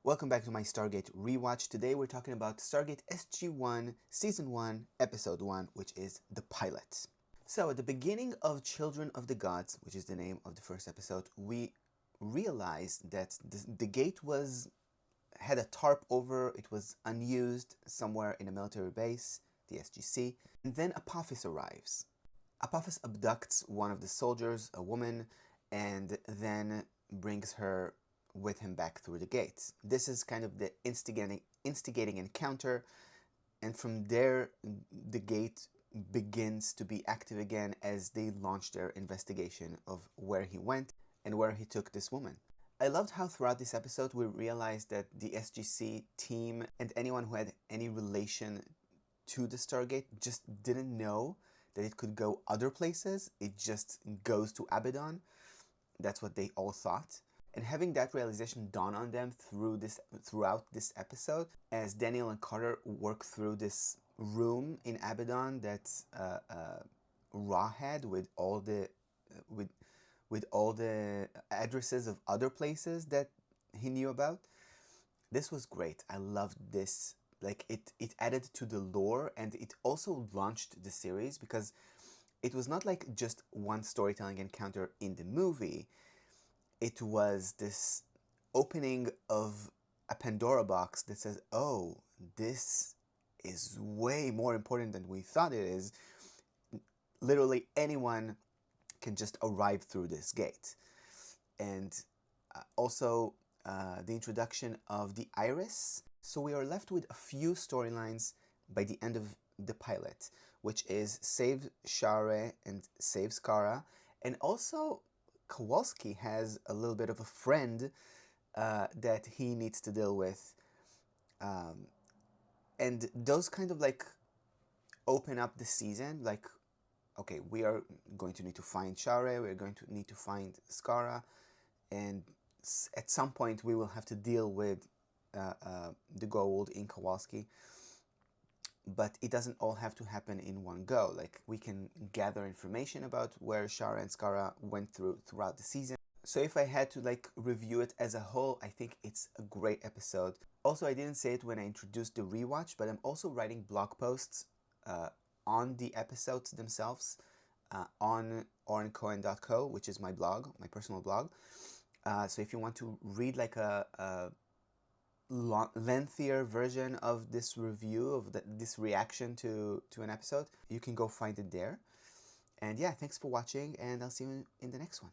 Welcome back to my Stargate Rewatch. Today we're talking about Stargate SG-1 Season 1 Episode 1, which is the pilot. So at the beginning of Children of the Gods, which is the name of the first episode, we realized that the gate had a tarp over, it was unused somewhere in a military base, the SGC, and then Apophis arrives. Apophis abducts one of the soldiers, a woman, and then brings her with him back through the gates. This is kind of the instigating encounter, and from there the gate begins to be active again as they launch their investigation of where he went and where he took this woman. I loved how throughout this episode we realized that the SGC team and anyone who had any relation to the Stargate just didn't know that it could go other places. It just goes to Abaddon. That's what they all thought. And having that realization dawn on them throughout this episode, as Daniel and Carter work through this room in Abaddon that Ra had with all the addresses of other places that he knew about. This was great. I loved this. Like it added to the lore, and it also launched the series because it was not like just one storytelling encounter in the movie. It was this opening of a Pandora box that says, oh, this is way more important than we thought it is. Literally anyone can just arrive through this gate. And also the introduction of the Iris. So we are left with a few storylines by the end of the pilot, which is save Share and save Skara, and also Kowalski has a little bit of a friend that he needs to deal with, and those kind of like open up the season. Like, okay, we are going to need to find Share, we're going to need to find Skara, and at some point we will have to deal with the gold in Kowalski. But it doesn't all have to happen in one go. Like, we can gather information about where Shara and Skara went throughout the season. So if I had to like review it as a whole, I think it's a great episode. Also, I didn't say it when I introduced the rewatch, but I'm also writing blog posts on the episodes themselves on orencohen.co, which is my blog, my personal blog. So if you want to read like a lengthier version of this review, of this reaction to an episode, you can go find it there. And yeah, thanks for watching, and I'll see you in the next one.